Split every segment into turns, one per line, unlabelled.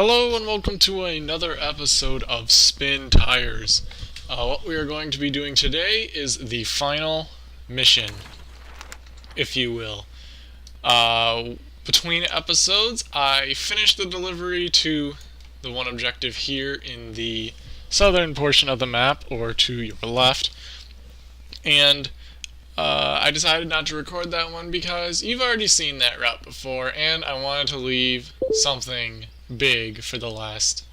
Hello and welcome to another episode of Spin Tires. What we are going to be doing today is the final mission, if you will. Between episodes, I finished the delivery to the one objective here in the southern portion of the map, or to your left, and I decided not to record that one because you've already seen that route before, and I wanted to leave something big for the last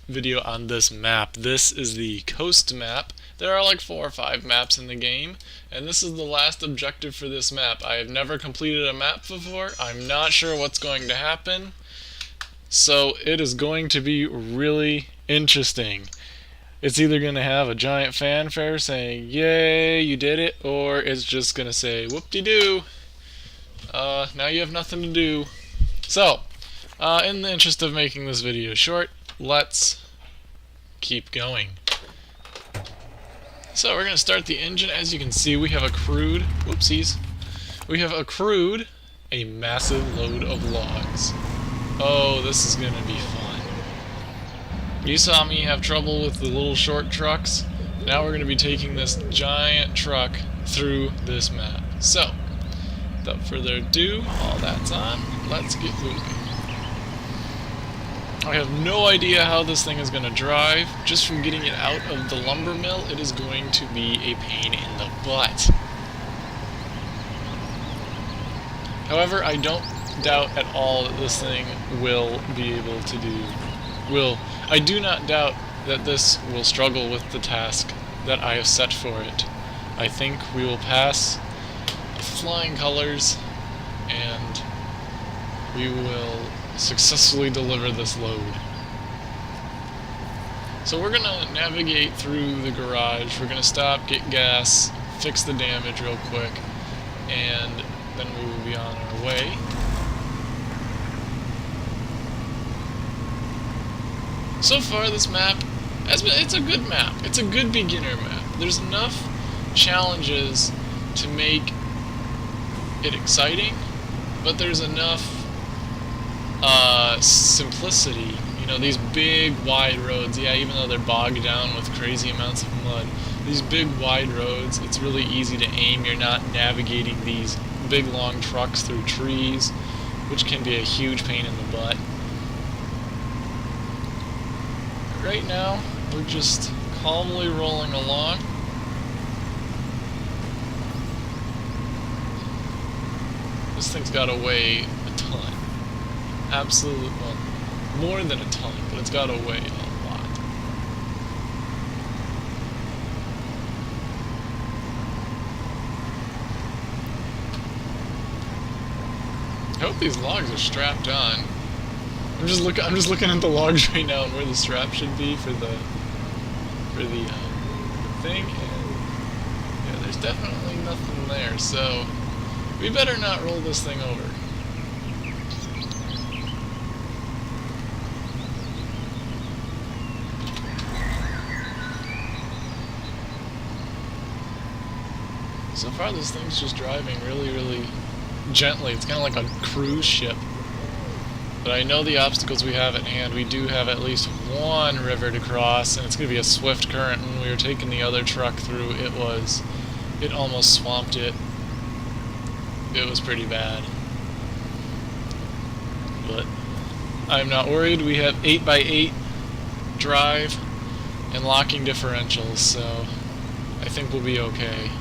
video on this map. This is the coast map. There are like 4 or 5 maps in the game, and this is the last objective for this map. I have never completed a map before. I'm not sure what's going to happen, so it is going to be really interesting. It's either going to have a giant fanfare saying, "Yay, you did it," or it's just going to say, "Whoop-de-doo, now you have nothing to do." So, in the interest of making this video short, let's keep going. So we're going to start the engine. As you can see, we have accrued, a massive load of logs. Oh, this is going to be fun. You saw me have trouble with the little short trucks. Now we're going to be taking this giant truck through this map. So, without further ado, all that's on, let's get moving. I have no idea how this thing is going to drive. Just from getting it out of the lumber mill, it is going to be a pain in the butt. However, I don't doubt at all that this thing will be able to I do not doubt that this will struggle with the task that I have set for it. I think we will pass flying colors, and we will successfully deliver this load. So we're going to navigate through the garage. We're going to stop, get gas, fix the damage real quick, and then we will be on our way. So far, this map, it's a good map. It's a good beginner map. There's enough challenges to make it exciting, but there's enough simplicity. You know, these big, wide roads, yeah, even though they're bogged down with crazy amounts of mud, these big, wide roads, it's really easy to aim. You're not navigating these big, long trucks through trees, which can be a huge pain in the butt. Right now, we're just calmly rolling along. This thing's got to weigh a ton. Absolutely, well, more than a ton, but it's got to weigh a lot. I hope these logs are strapped on. I'm just looking at the logs right now and where the strap should be for the thing, and yeah, there's definitely nothing there. So we better not roll this thing over. So far, this thing's just driving really, really gently. It's kind of like a cruise ship. But I know the obstacles we have at hand. We do have at least one river to cross, and it's going to be a swift current. When we were taking the other truck through, it almost swamped it. It was pretty bad. But I'm not worried. We have 8x8 drive and locking differentials, so I think we'll be okay.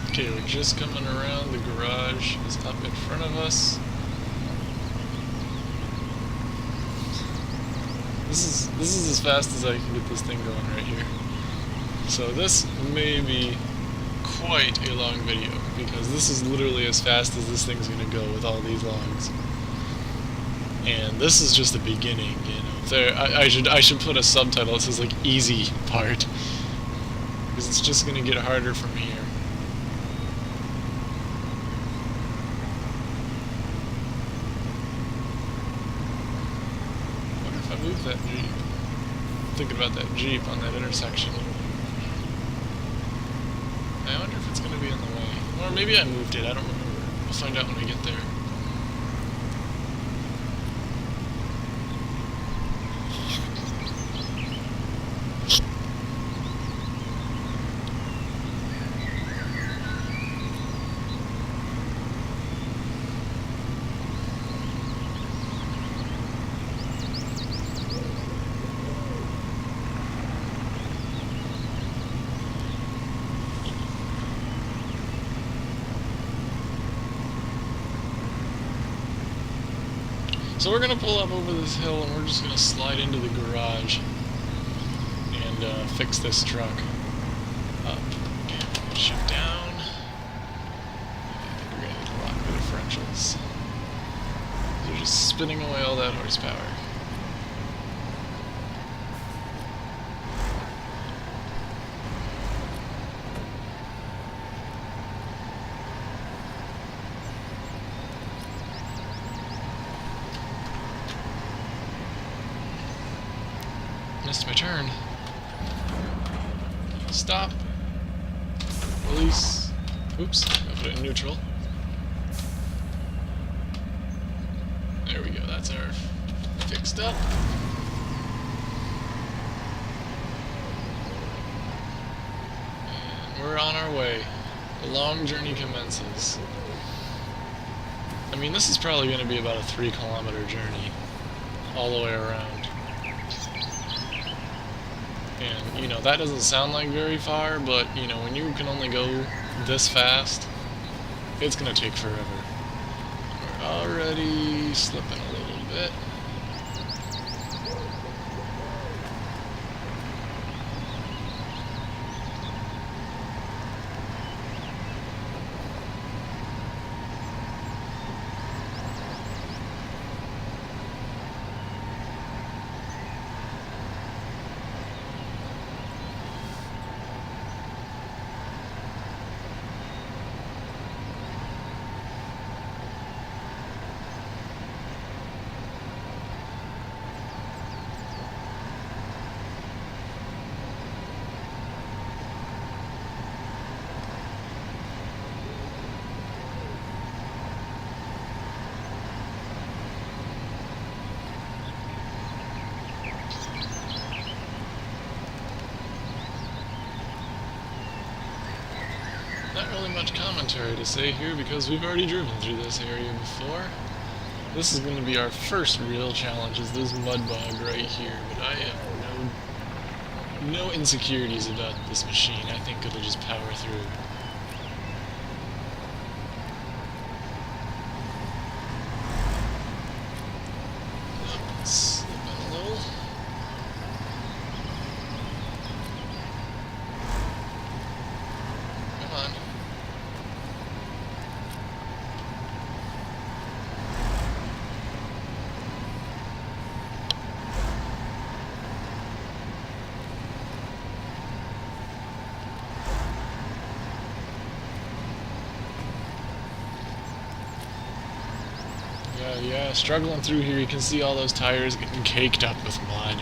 Okay, we're just coming around. The garage is up in front of us. This is as fast as I can get this thing going right here. So this may be quite a long video, because this is literally as fast as this thing's going to go with all these logs. And this is just the beginning, you know. There, I should put a subtitle that says like easy part, because it's just gonna get harder from here. I wonder if I move that Jeep. I'm thinking about that Jeep on that intersection. I wonder if it's gonna be in the way, or maybe I moved it. I don't remember. We'll find out when we get there. So we're gonna pull up over this hill and we're just gonna slide into the garage and fix this truck up. And shift down. I think we're gonna need to lock the differentials. They're just spinning away all that horsepower. Missed my turn. Stop. Release. Oops, I'll put it in neutral. There we go, that's our fixed up. And we're on our way. The long journey commences. I mean, this is probably going to be about a 3-kilometer journey all the way around. And, you know, that doesn't sound like very far, but, you know, when you can only go this fast, it's gonna take forever. We're already slipping a little bit. Not really much commentary to say here because we've already driven through this area before. This is going to be our first real challenge, is this mud bog right here, but I have no insecurities about this machine. I think it'll just power through. Slipping a little. Come on. Yeah, struggling through here. You can see all those tires getting caked up with mud.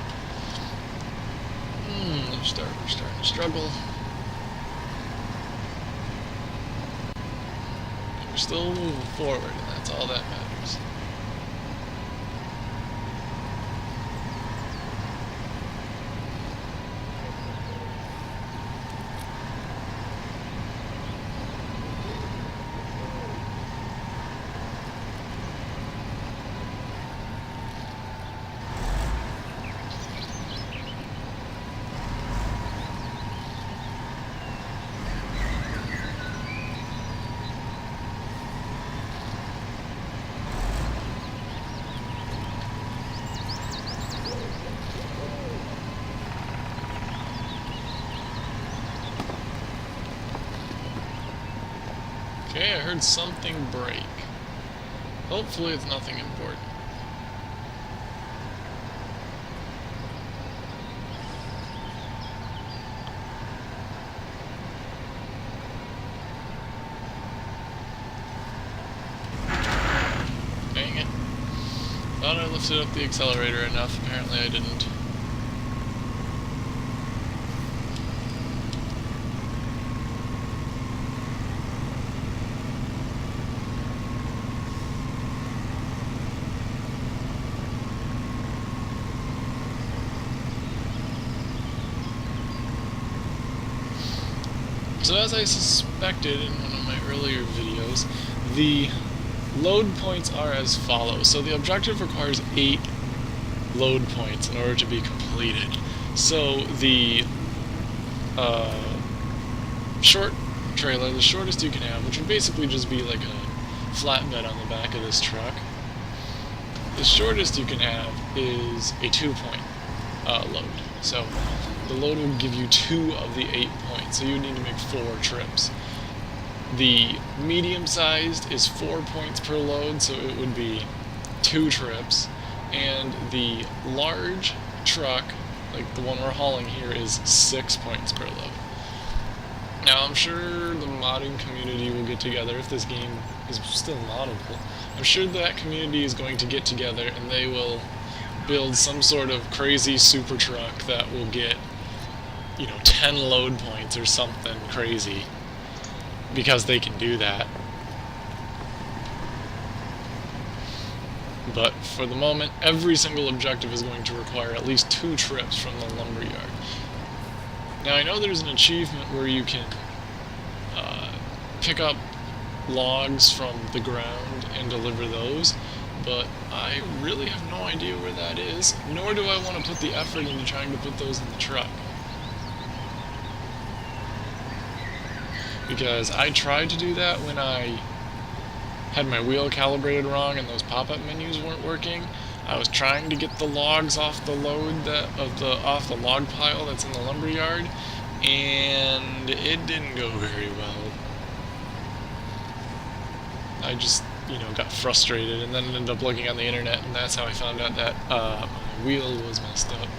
We're starting to struggle. But we're still moving forward, and that's all that matters. Okay, I heard something break. Hopefully it's nothing important. Thought I lifted up the accelerator enough, apparently I didn't. So as I suspected in one of my earlier videos, the load points are as follows. So the objective requires 8 load points in order to be completed. So the short trailer, the shortest you can have, which would basically just be like a flatbed on the back of this truck, the shortest you can have is a 2-point load. So the load will give you 2 of the 8 points, so you need to make 4 trips. The medium-sized is 4 points per load, so it would be 2 trips, and the large truck, like the one we're hauling here, is 6 points per load. Now, I'm sure the modding community will get together, if this game is still moddable. I'm sure that community is going to get together and they will build some sort of crazy super truck that will get, 10 load points or something crazy, because they can do that. But for the moment, every single objective is going to require at least 2 trips from the lumberyard. Now, I know there's an achievement where you can pick up logs from the ground and deliver those, but I really have no idea where that is, nor do I want to put the effort into trying to put those in the truck. Because I tried to do that when I had my wheel calibrated wrong and those pop-up menus weren't working. I was trying to get the logs off the load off the log pile that's in the lumberyard, and it didn't go very well. I just, got frustrated and then ended up looking on the internet, and that's how I found out that my wheel was messed up.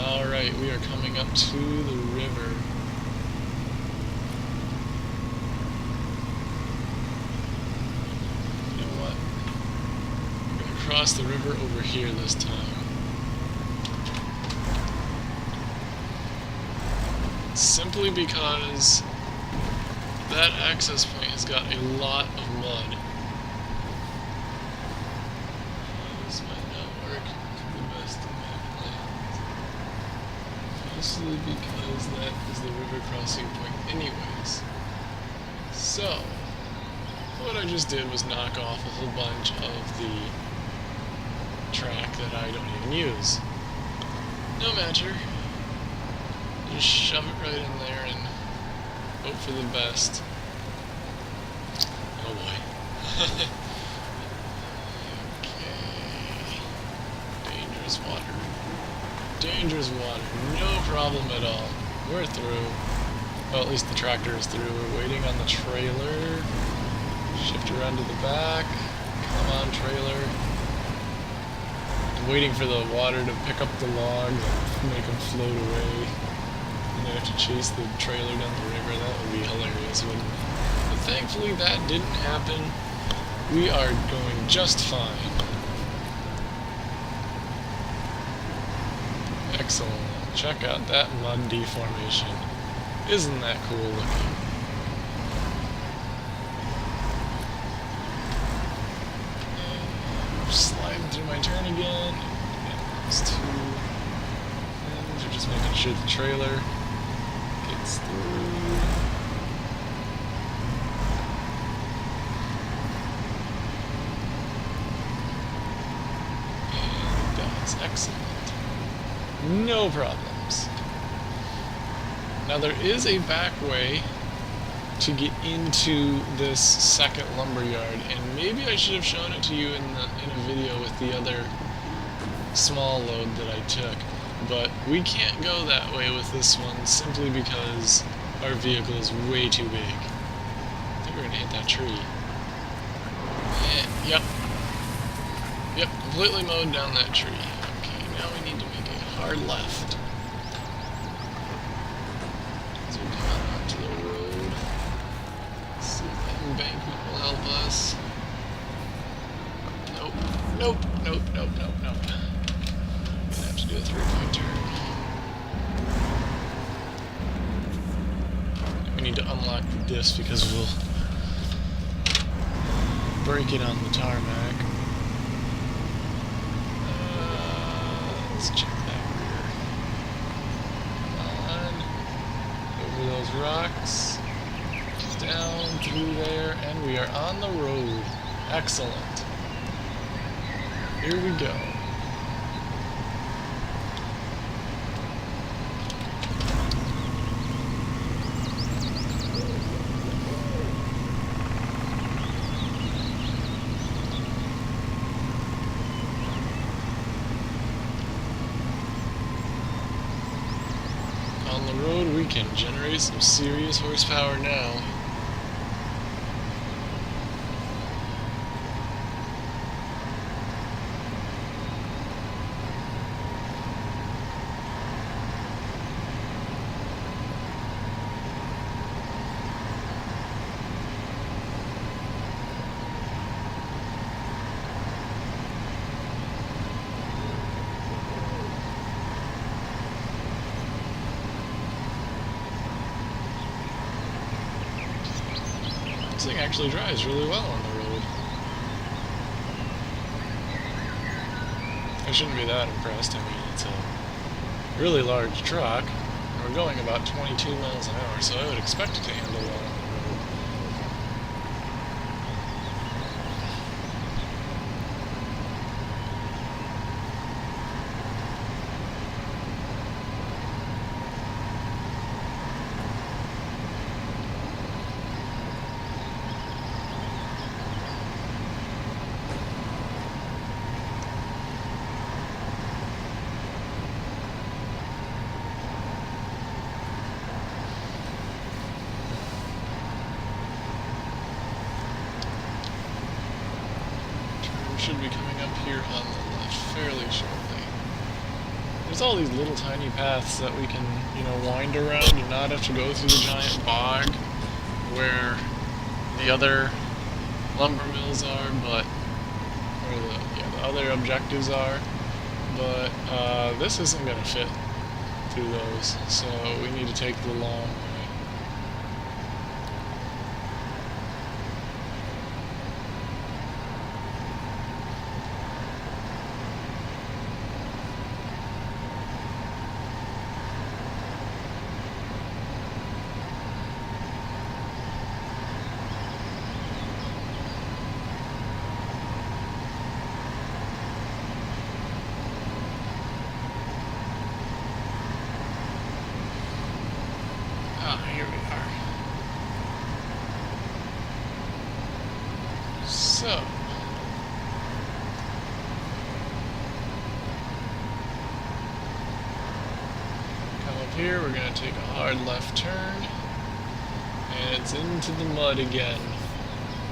Alright, we are coming up to the river. You know what? We're going to cross the river over here this time. Simply because that access point has got a lot of mud. This might not work to the best of my plans. Mostly because that is the river crossing point anyways. So, what I just did was knock off a whole bunch of the track that I don't even use. No matter. Just shove it right in there and hope for the best. Oh boy. Okay. Dangerous water. Dangerous water. No problem at all. We're through. Well, at least the tractor is through. We're waiting on the trailer. Shift around to the back. Come on, trailer. I'm waiting for the water to pick up the logs and make them float away. And I have to chase the trailer down the river. That would be hilarious, wouldn't it? But thankfully that didn't happen. We are going just fine. Excellent. Check out that mud deformation. Isn't that cool looking? And sliding through my turn again. Those two things are just making sure the trailer gets through. And it does. Excellent. No problems. Now there is a back way to get into this second lumberyard, and maybe I should have shown it to you in a video with the other small load that I took, but we can't go that way with this one simply because Our vehicle is way too big. I think we're gonna hit that tree. Yep. Yep, completely mowed down that tree. Okay, now we need to make a hard left. So we come out onto the road. Let's see if that embankment will help us. Nope. Nope. Nope. Nope. Nope. Nope. Gonna have to do a 3-point turn. We need to unlock this because we'll break it on the tarmac. Let's check that rear. Come on. Over those rocks. Down through there, and we are on the road. Excellent. Here we go. On the road, we can generate some serious horsepower now. This thing actually drives really well on the road. I shouldn't be that impressed. I mean, it's a really large truck, and we're going about 22 miles an hour, so I would expect it to handle well on the road. Should be coming up here on the left fairly shortly. There's all these little tiny paths that we can, wind around and not have to go through the giant bog where the other lumber mills are, but where the other objectives are. But this isn't going to fit through those, so we need to take the long way. Here we are. So, come up here, we're going to take a hard left turn, and it's into the mud again.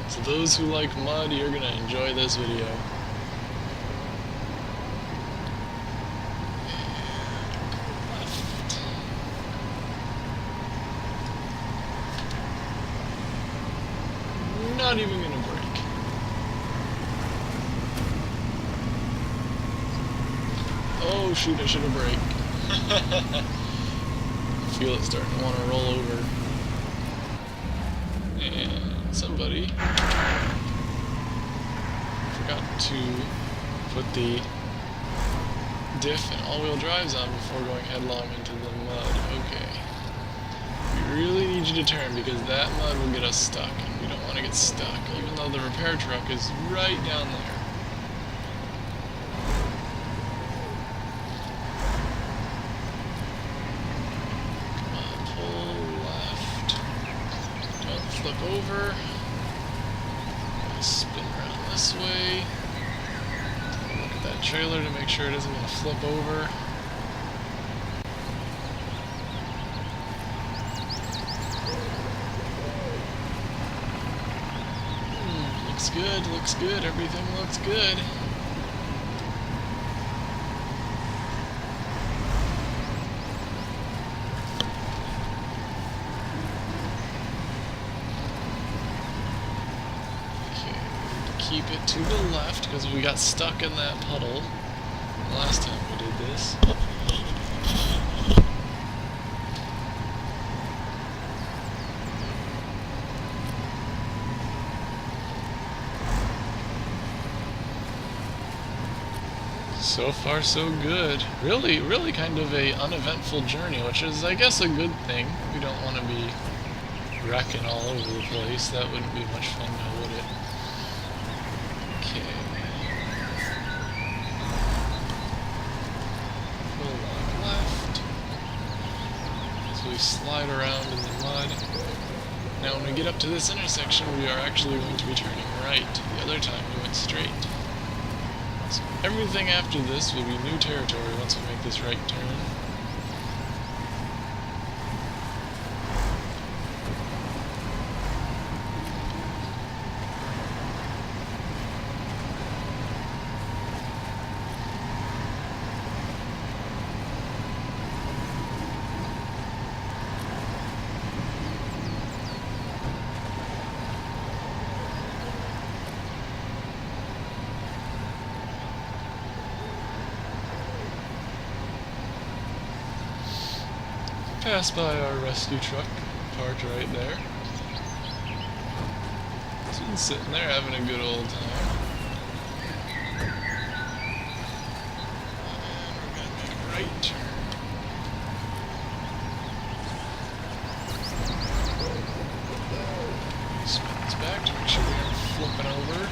So those who like mud, you're going to enjoy this video. Not even gonna brake. Oh shoot, I should have braked. I feel it starting to want to roll over. And somebody forgot to put the diff and all-wheel drives on before going headlong into the mud. Okay. We really need you to turn because that mud will get us stuck. We don't want to get stuck, even though the repair truck is right down there. Come on, pull left. Don't flip over. Spin around this way. Look at that trailer to make sure it isn't going to flip over. looks good, everything looks good. Okay, keep it to the left because we got stuck in that puddle last time we did this. So far, so good. Really kind of a uneventful journey, which is, I guess, a good thing. We don't want to be wrecking all over the place. That wouldn't be much fun now, would it? Okay. Full on left. So we slide around in the mud. Now, when we get up to this intersection, we are actually going to be turning right. The other time, we went straight. So everything after this will be new territory once we make this right turn. Pass by our rescue truck, parked right there. It's been sitting there having a good old time. And we're gonna make a right turn. Spins back to make sure we aren't flipping over.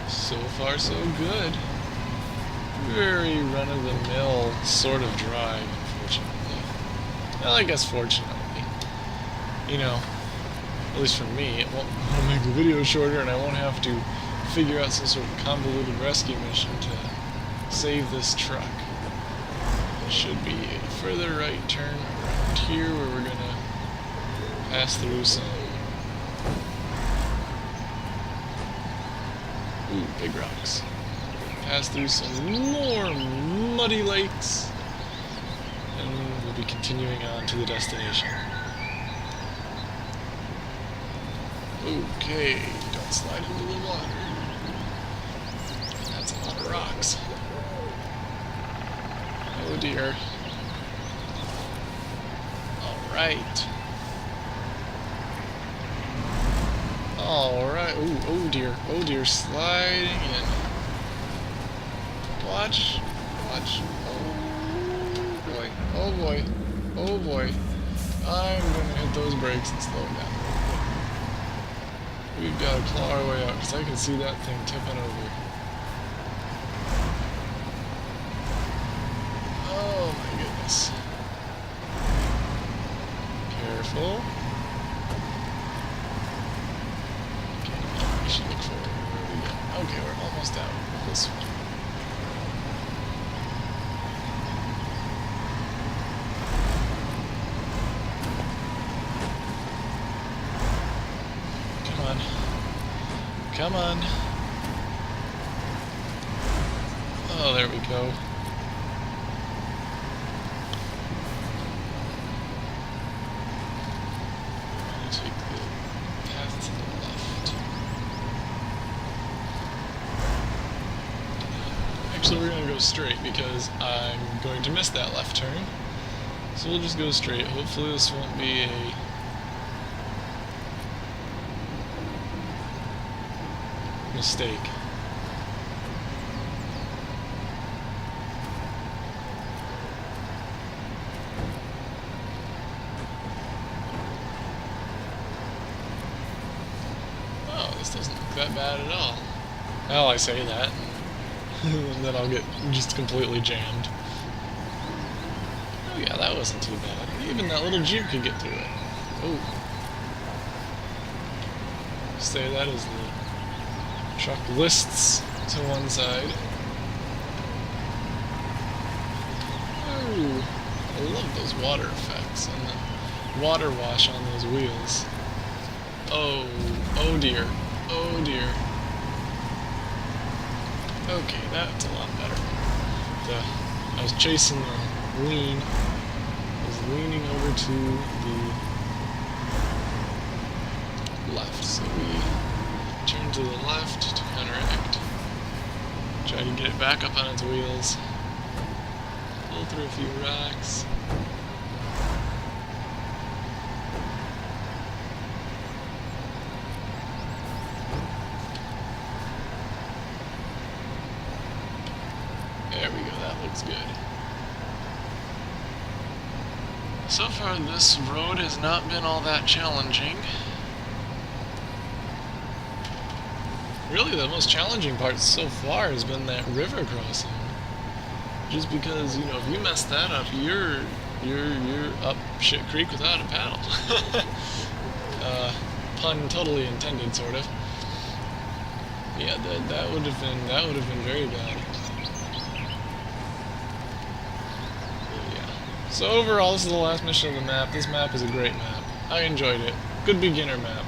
So far, so good. Very run-of-the-mill sort of drive, unfortunately. Well, I guess fortunately. You know, at least for me, it won't make the video shorter and I won't have to figure out some sort of convoluted rescue mission to save this truck. It should be a further right turn around here where we're gonna pass through some big rocks. Pass through some more muddy lakes, and we'll be continuing on to the destination. Okay, don't slide into the water. That's a lot of rocks. Oh dear. Alright. Alright, ooh, oh dear, sliding in. Watch, oh boy. I'm gonna hit those brakes and slow down. We've got to claw our way out, because I can see that thing tipping over. Oh my goodness. Careful. We should look forward. Where we go? Okay, we're almost out. This one. Come on. Oh, there we go. I'm going to take the path to the left. Actually, we're going to go straight because I'm going to miss that left turn. So we'll just go straight. Hopefully this won't be a mistake. Oh, this doesn't look that bad at all. Well, I say that, and then I'll get just completely jammed. Oh yeah, that wasn't too bad. Even that little Jeep could get through it. Oh. Say that is the truck lists to one side. Ooh. those water effects and the water wash on those wheels. Oh, oh dear, oh dear. Okay, that's a lot better. I was chasing the lean. I was leaning over to the left, so we turn to the left to counteract. Try to get it back up on its wheels. Pull through a few rocks. There we go, that looks good. So far this road has not been all that challenging. Really the most challenging part so far has been that river crossing. Just because, you know, if you mess that up, you're up shit creek without a paddle. Pun totally intended, sort of. Yeah, that would have been very bad. So overall, this is the last mission of the map. This map is a great map. I enjoyed it. Good beginner map.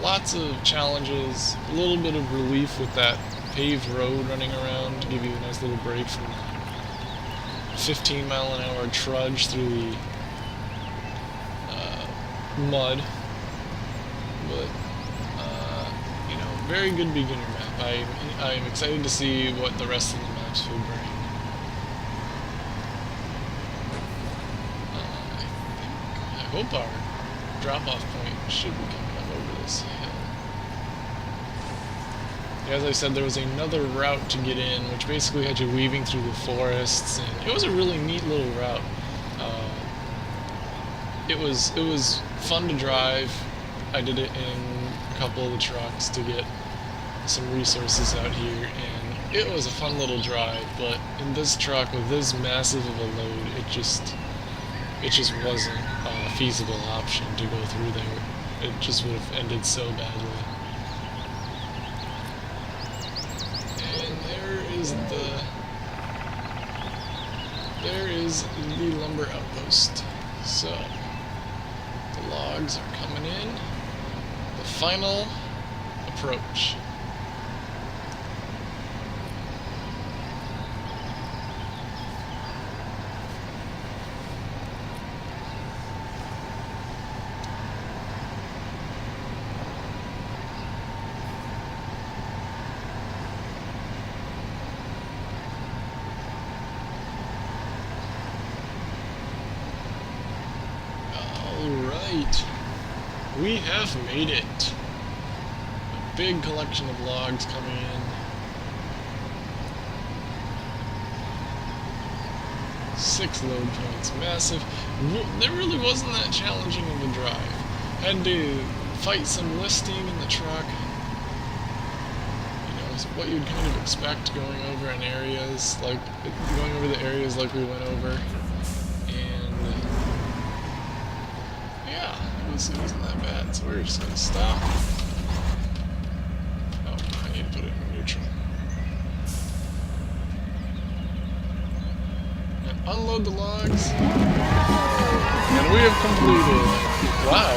Lots of challenges, a little bit of relief with that paved road running around to give you a nice little break from the 15-mile-an-hour trudge through the mud. But, you know, very good beginner map. I'm excited to see what the rest of the maps will bring. I hope our drop-off point should be coming up over this hill. As I said, there was another route to get in, which basically had you weaving through the forests, and it was a really neat little route. It was fun to drive. I did it in a couple of the trucks to get some resources out here, and it was a fun little drive. But in this truck with this massive of a load, it just wasn't a feasible option to go through there. It just would have ended so badly. And there is the lumber outpost. So the logs are coming in. The final approach. We have made it. A big collection of logs coming in. 6 load points, massive. There really wasn't that challenging of a drive. Had to fight some listing in the truck. You know, it's what you'd kind of expect going over in areas like the areas like we went over. It wasn't that bad, so we're just gonna stop. Oh, I need to put it in neutral. And unload the logs. And we have completed. Wow.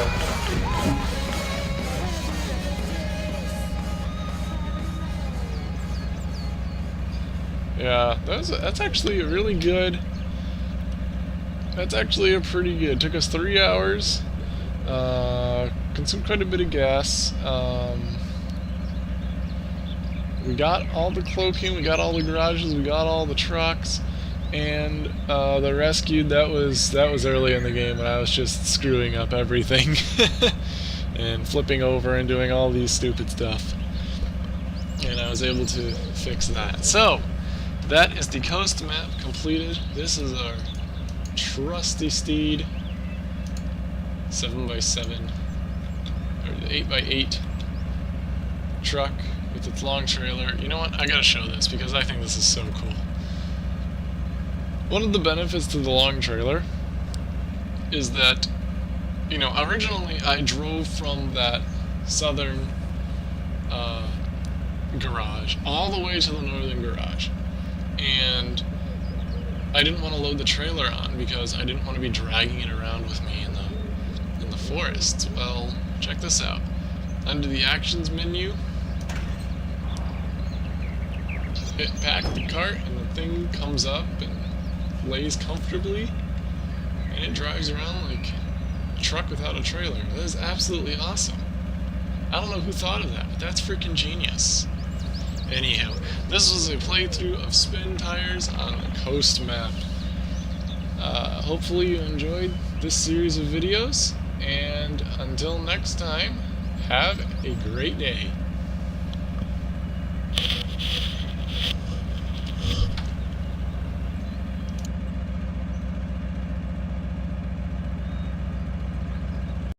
Yeah, that's actually a really good. That's actually a pretty good. It took us 3 hours. Consumed quite a bit of gas. We got all the cloaking, we got all the garages, we got all the trucks, and the rescued. That was early in the game when I was just screwing up everything and flipping over and doing all these stupid stuff. And I was able to fix that. So that is the coast map completed. This is our trusty steed. 7x7 or the 8x8 truck with its long trailer. You know what? I gotta show this because I think this is so cool. One of the benefits to the long trailer is that, you know, originally I drove from that southern garage all the way to the northern garage, and I didn't want to load the trailer on because I didn't want to be dragging it around with me in the forest. Well, check this out. Under the actions menu, hit pack the cart and the thing comes up and lays comfortably and it drives around like a truck without a trailer. That is absolutely awesome. I don't know who thought of that, but that's freaking genius. Anyhow, this was a playthrough of Spin Tires on the Coast map. Hopefully you enjoyed this series of videos, and until next time, have a great day.